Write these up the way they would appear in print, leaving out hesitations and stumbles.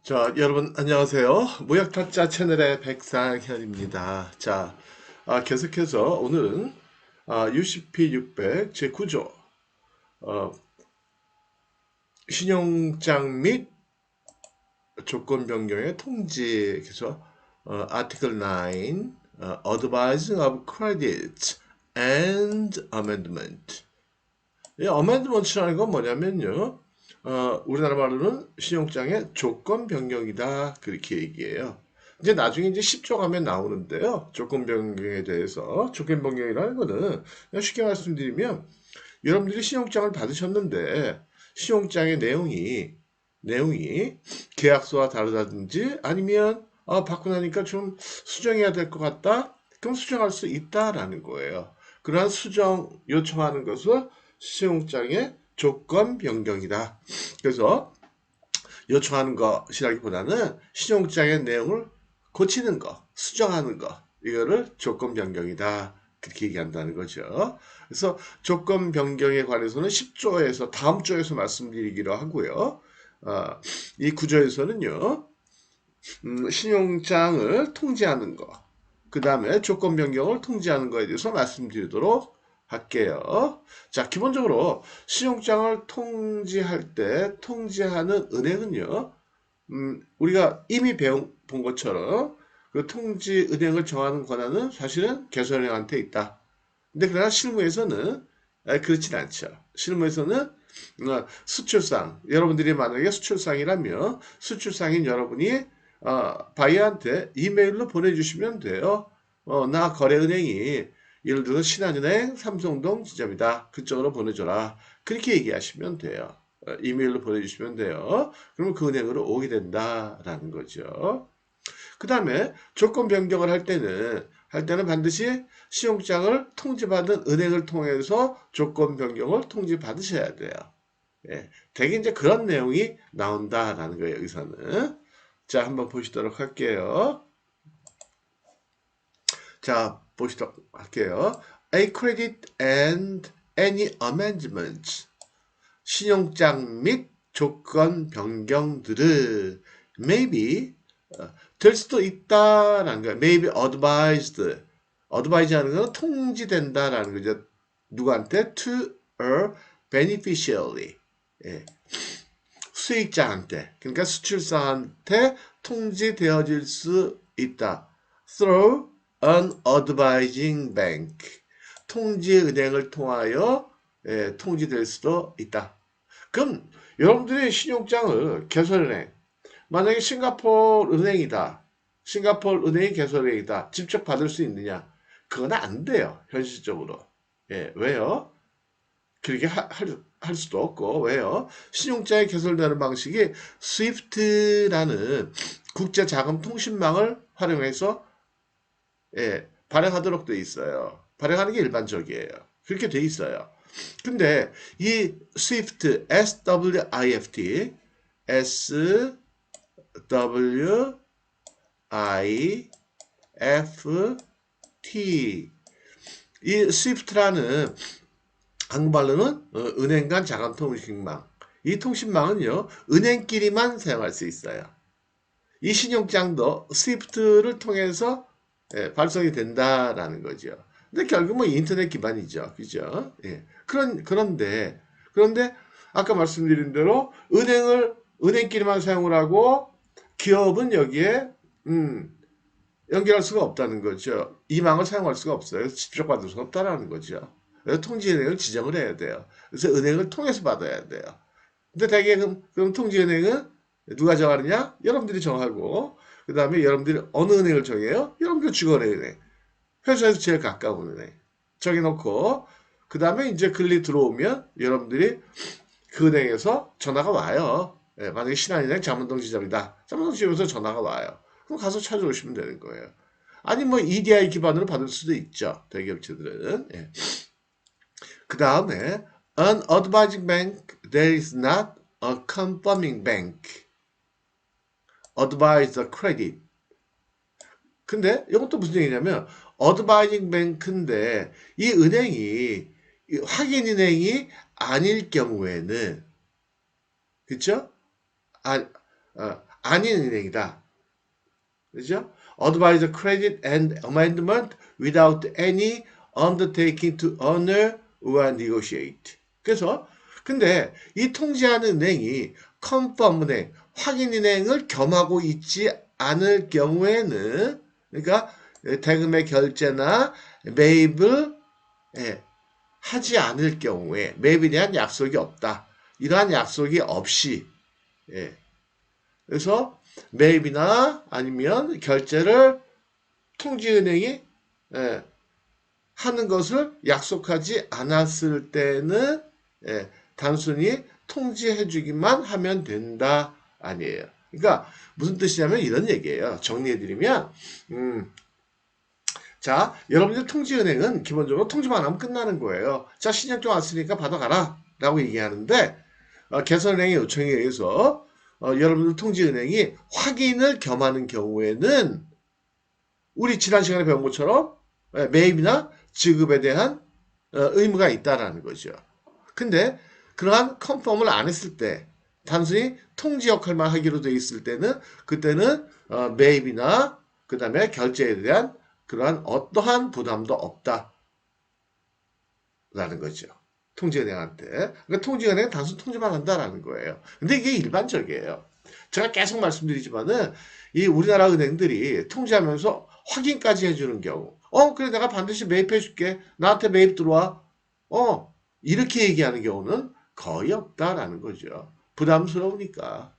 자, 여러분 안녕하세요. 무역타짜 채널의 백상현입니다. 자, 계속해서 오늘은 UCP 600 제9조 신용장 및 조건 변경의 통지 그래서 Article 9 Advising of Credit and Amendment. 이 어멘드먼트라는 건 뭐냐면요. 우리나라 말로는 신용장의 조건 변경이다. 그렇게 얘기해요. 이제 나중에 이제 10조 가면 나오는데요. 조건 변경에 대해서. 조건 변경이라는 거는 그냥 쉽게 말씀드리면 여러분들이 신용장을 받으셨는데 신용장의 내용이 계약서와 다르다든지 아니면 받고 나니까 좀 수정해야 될 것 같다. 그럼 수정할 수 있다라는 거예요. 그러한 수정 요청하는 것을 신용장의 조건 변경이다. 그래서 요청하는 것이라기보다는 신용장의 내용을 고치는 것, 수정하는 것, 이거를 조건 변경이다. 그렇게 얘기한다는 거죠. 그래서 조건 변경에 관해서는 10조에서 다음 조에서 말씀드리기로 하고요. 이 구조에서는요, 신용장을 통지하는 것, 그 다음에 조건 변경을 통지하는 것에 대해서 말씀드리도록 할게요. 자, 기본적으로 신용장을 통지할 때 통지하는 은행은요, 우리가 이미 본 것처럼 그 통지 은행을 정하는 권한은 사실은 개설은행한테 있다. 근데 그러나 실무에서는 그렇진 않죠. 실무에서는 수출상, 여러분들이 만약에 수출상이라면 수출상인 여러분이 바이어한테 이메일로 보내주시면 돼요. 나 거래은행이 예를 들어서 신한은행 삼성동 지점이다. 그쪽으로 보내줘라. 그렇게 얘기하시면 돼요. 이메일로 보내주시면 돼요. 그러면 그 은행으로 오게 된다라는 거죠. 그 다음에 조건 변경을 할 때는 반드시 신용장을 통지받은 은행을 통해서 조건 변경을 통지받으셔야 돼요. 예, 대개 이제 그런 내용이 나온다라는 거예요, 여기서는. 자, 한번 보시도록 할게요. 자, 보시도록 할게요. A credit and any amendments. 신용장 및 조건 변경들을 maybe 될 수도 있다라는 거예요. maybe advised. advise 하는 건 통지된다라는 거죠. 누구한테? to a beneficiary. 예. 수익자한테, 그러니까 수출사한테 통지되어질 수 있다. through an advising bank. 통지은행을 통하여 통지될 수도 있다. 그럼 여러분들이 신용장을 개설은행, 만약에 싱가포르 은행이다. 싱가포르 은행이 개설은행이다. 직접 받을 수 있느냐? 그건 안 돼요. 현실적으로. 예, 왜요? 그렇게 할 수도 없고, 왜요? 신용장이 개설되는 방식이 스위프트라는 국제자금통신망을 활용해서 발행하도록 돼 있어요. 발행하는 게 일반적이에요. 그렇게 돼 있어요. 근데 이 스위프트, SWIFT, SWIFT, 이 스위프트라는 한국말로는 은행 간 자금통신망. 이 통신망은요, 은행끼리만 사용할 수 있어요. 이 신용장도 스위프트를 통해서 발송이 된다라는 거죠. 근데 결국 뭐 인터넷 기반이죠. 그죠? 예. 그런데 아까 말씀드린 대로 은행끼리만 사용을 하고 기업은 여기에 연결할 수가 없다는 거죠. 이 망을 사용할 수가 없어요. 직접 받을 수가 없다라는 거죠. 그래서 통지은행을 지정을 해야 돼요. 그래서 은행을 통해서 받아야 돼요. 근데 대개 그럼 통지은행은 누가 정하느냐? 여러분들이 정하고 그 다음에 여러분들이 어느 은행을 정해요? 여러분들 주거래 은행. 회사에서 제일 가까운 은행. 정해놓고 그 다음에 이제 글리 들어오면 여러분들이 그 은행에서 전화가 와요. 만약에 신한은행 잠원동 지점이다. 잠원동 지점에서 전화가 와요. 그럼 가서 찾아오시면 되는 거예요. 아니 뭐 EDI 기반으로 받을 수도 있죠. 대기업체들은. 예. 그 다음에 an advising bank that is not a confirming bank. advise the credit. 근데 이것도 무슨 얘기냐면 advising bank인데 이 은행이 확인 은행이 아닐 경우에는 그쵸? 아닌 은행이다. 그죠? Advise credit and amendment without any undertaking to honor or negotiate. 그래서 근데 이 통지하는 은행이 컨펌 은행, 확인 은행을 겸하고 있지 않을 경우에는 그러니까 대금의 결제나 매입을 하지 않을 경우에 매입에 대한 약속이 없다. 이러한 약속이 없이 그래서 매입이나 아니면 결제를 통지은행이 하는 것을 약속하지 않았을 때는 단순히 통지해주기만 하면 된다 아니에요. 그러니까 무슨 뜻이냐면 이런 얘기예요. 정리해드리면 자, 여러분들 통지은행은 기본적으로 통지만 하면 끝나는 거예요. 자, 신용증 왔으니까 받아가라 라고 얘기하는데 개선은행의 요청에 의해서 여러분들 통지은행이 확인을 겸하는 경우에는 우리 지난 시간에 배운 것처럼 매입이나 지급에 대한 의무가 있다라는 거죠. 근데 그러한 컨펌을 안 했을 때 단순히 통지 역할만 하기로 돼 있을 때는 그때는 매입이나 그 다음에 결제에 대한 그러한 어떠한 부담도 없다라는 거죠. 통지은행한테. 그러니까 통지은행은 단순 통지만 한다라는 거예요. 근데 이게 일반적이에요. 제가 계속 말씀드리지만은 이 우리나라 은행들이 통지하면서 확인까지 해주는 경우. 그래 내가 반드시 매입해줄게. 나한테 매입 들어와. 이렇게 얘기하는 경우는 거의 없다라는 거죠. 부담스러우니까.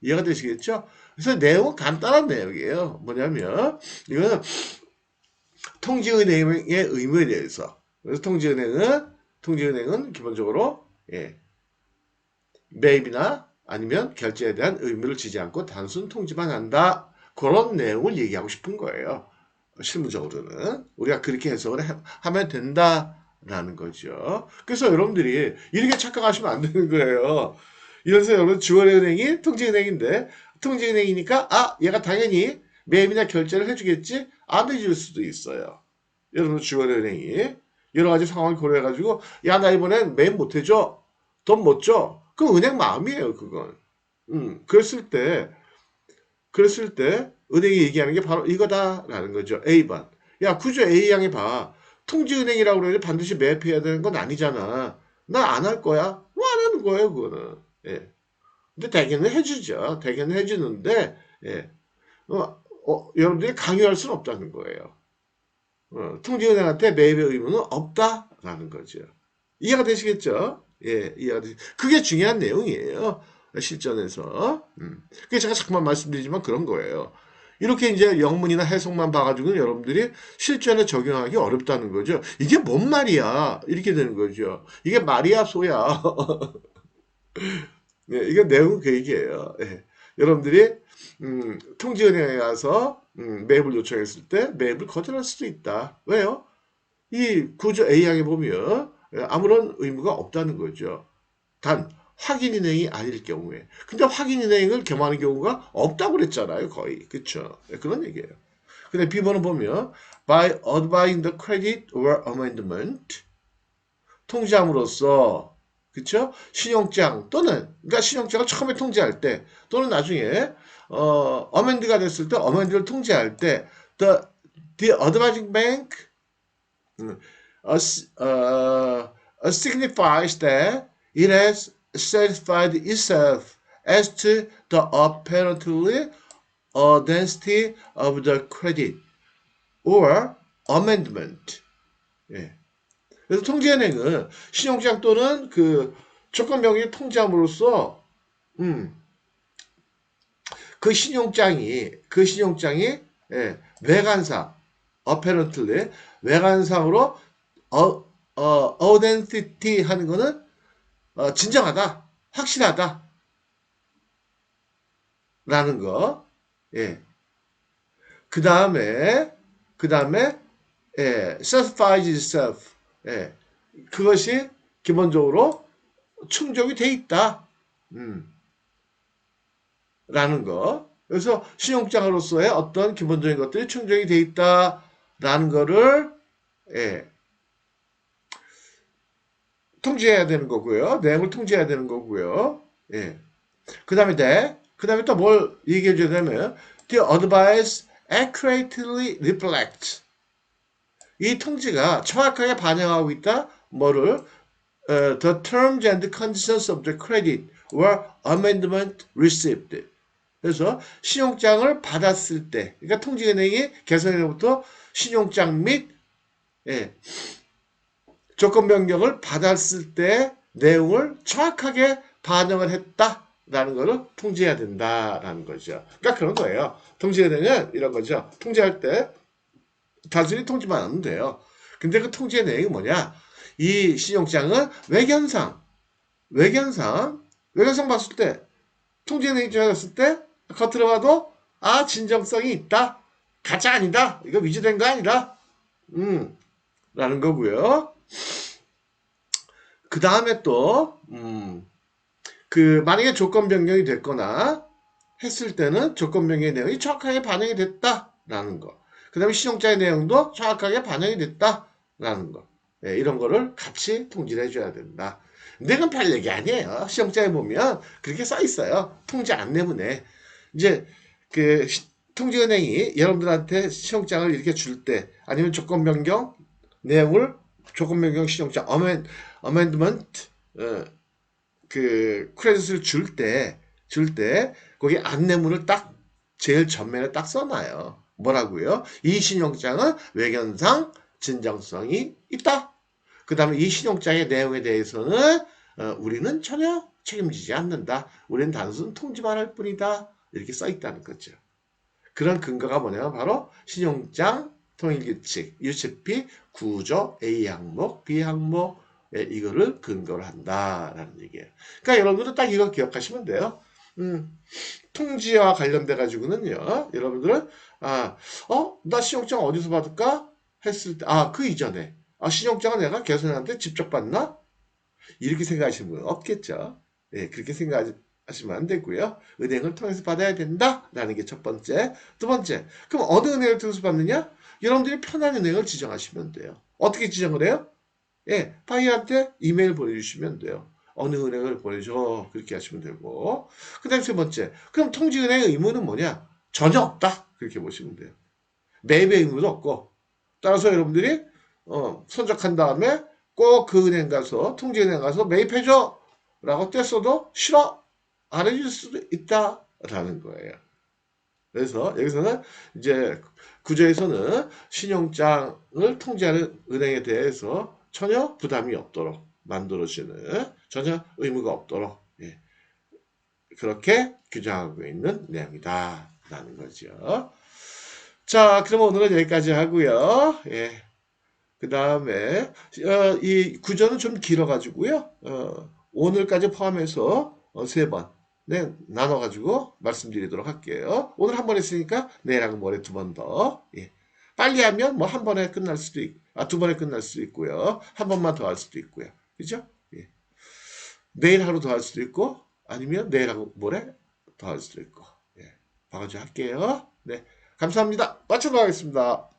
이해가 되시겠죠? 그래서 내용은 간단한 내용이에요. 뭐냐면 이거는 통지은행의 의무에 대해서. 그래서 통지은행은 기본적으로 매입이나 아니면 결제에 대한 의무를 지지 않고 단순 통지만 한다. 그런 내용을 얘기하고 싶은 거예요. 실무적으로는 우리가 그렇게 해석을 하면 된다라는 거죠. 그래서 여러분들이 이렇게 착각하시면 안 되는 거예요. 이래서 여러분 주거은행이 통지은행인데 통지은행이니까 얘가 당연히 매입이나 결제를 해주겠지 안 해줄 수도 있어요. 여러분 주거은행이 여러 가지 상황을 고려해가지고 야 나 이번엔 매입 못 해줘 돈 못 줘. 그럼 은행 마음이에요 그건. 그랬을 때 은행이 얘기하는 게 바로 이거다라는 거죠. A번. 야 구조 A양이 봐. 통지은행이라고 그러는데 반드시 매입해야 되는 건 아니잖아. 나 안 할 거야? 뭐 안 하는 거예요 그거는. 근데 대개는 해주죠. 대개는 해주는데 여러분들이 강요할 수는 없다는 거예요. 통지은행한테 매입의 의무는 없다라는 거죠. 이해가 되시겠죠? 그게 중요한 내용이에요. 실전에서. 그게 제가 자꾸만 말씀드리지만 그런 거예요. 이렇게 이제 영문이나 해석만 봐가지고는 여러분들이 실전에 적용하기 어렵다는 거죠. 이게 뭔 말이야? 이렇게 되는 거죠. 이게 말이야, 소야. 이게 내용은 그 얘기예요. 여러분들이 통지은행에 가서 매입을 요청했을 때 매입을 거절할 수도 있다. 왜요? 이 구조 A항에 보면 아무런 의무가 없다는 거죠. 단 확인인행이 아닐 경우에. 근데 확인인행을 겸하는 경우가 없다고 그랬잖아요. 거의. 그쵸? 그런 얘기예요. 근데 B번은 보면 by advising the credit or amendment 통지함으로써 그쵸? 신용장 또는 그러니까 신용장을 처음에 통지할 때 또는 나중에 어멘드가 됐을 때 어멘드를 통지할 때 the advising bank signifies that it has satisfied itself as to the apparently honesty of the credit or amendment. 그래서 통지은행은 신용장 또는 그 조건명의 통지함으로써 그 신용장이 외관상 apparently 외관상으로 authenticity 하는 거는 진정하다, 확실하다 라는 거. 그 다음에 satisfies itself. 그것이 기본적으로 충족이 돼 있다. 라는 거. 그래서 신용장으로서의 어떤 기본적인 것들이 충족이 돼 있다라는 거를 통지해야 되는 거고요. 내용을 통지해야 되는 거고요. 그 다음에 그 다음에 또 뭘 얘기해 줘야 되냐면 the advice accurately reflects. 이 통지가 정확하게 반영하고 있다. 뭐를? The terms and conditions of the credit or amendment received. 그래서 신용장을 받았을 때, 그러니까 통지은행이 개선으로부터 신용장 및 조건 변경을 받았을 때 내용을 정확하게 반영을 했다라는 것을 통지해야 된다라는 거죠. 그러니까 그런 거예요. 통지은행은 이런 거죠. 통지할 때 단순히 통지만 하면 돼요. 근데 그 통지의 내용이 뭐냐? 이 신용장은 외견상 봤을 때, 통지은행이 들어갔을 때, 겉으로 봐도, 아, 진정성이 있다. 가짜 아니다. 이거 위조된 거 아니다. 라는 거고요. 그 다음에 또, 만약에 조건 변경이 됐거나 했을 때는 조건 변경의 내용이 정확하게 반영이 됐다라는 거. 그 다음에 신용장의 내용도 정확하게 반영이 됐다라는 거. 네, 이런 거를 같이 통지를 해줘야 된다. 근데 그건 별 얘기 아니에요. 신용장에 보면 그렇게 써 있어요. 통지 안내문에. 이제 그 통지은행이 여러분들한테 신용장을 이렇게 줄 때, 아니면 조건 변경 내용을, 조건 변경 신용장 어멘드먼트 크레딧을 줄 때 거기 안내문을 딱 제일 전면에 딱 써놔요. 뭐라고요? 이 신용장은 외견상 진정성이 있다. 그 다음에 이 신용장의 내용에 대해서는 우리는 전혀 책임지지 않는다. 우리는 단순 통지만 할 뿐이다. 이렇게 써 있다는 거죠. 그런 근거가 뭐냐면 바로 신용장 통일규칙, UCP 구조 A 항목, B 항목 이거를 근거로 한다라는 얘기예요. 그러니까 여러분들은 딱 이거 기억하시면 돼요. 통지와 관련돼 가지고는요. 여러분들은 나 신용장 어디서 받을까? 했을 때 그 이전에 신용장은 내가 개선한테 직접 받나? 이렇게 생각하시는 분은 없겠죠. 네, 그렇게 생각하시면 안 되고요. 은행을 통해서 받아야 된다라는 게 첫 번째. 두 번째, 그럼 어느 은행을 통해서 받느냐? 여러분들이 편한 은행을 지정하시면 돼요. 어떻게 지정을 해요? 파이한테 이메일 보내주시면 돼요. 어느 은행을 보내줘. 그렇게 하시면 되고. 그 다음에 세 번째, 그럼 통지은행의 의무는 뭐냐? 전혀 없다. 그렇게 보시면 돼요. 매입의 의무도 없고. 따라서 여러분들이 선적한 다음에 꼭 그 은행 가서, 통지은행 가서 매입해줘 라고 떼써도 싫어, 안 해줄 수도 있다라는 거예요. 그래서 여기서는 이제 구조에서는 신용장을 통지하는 은행에 대해서 전혀 부담이 없도록 만들어주는, 전혀 의무가 없도록 그렇게 규정하고 있는 내용이다 라는 거죠. 자, 그럼 오늘은 여기까지 하고요. 그 다음에 이 구조는 좀 길어가지고요. 오늘까지 포함해서 3번 나눠가지고 말씀드리도록 할게요. 오늘 한 번 했으니까 내일하고 모레 2번 더. 빨리 하면 뭐 한 번에 끝날 수도 있고, 2번에 끝날 수도 있고요. 한 번만 더 할 수도 있고요. 그죠? 내일 하루 더 할 수도 있고, 아니면 내일하고 모레 더 할 수도 있고. 바가지 할게요. 네. 감사합니다. 마치도록 하겠습니다.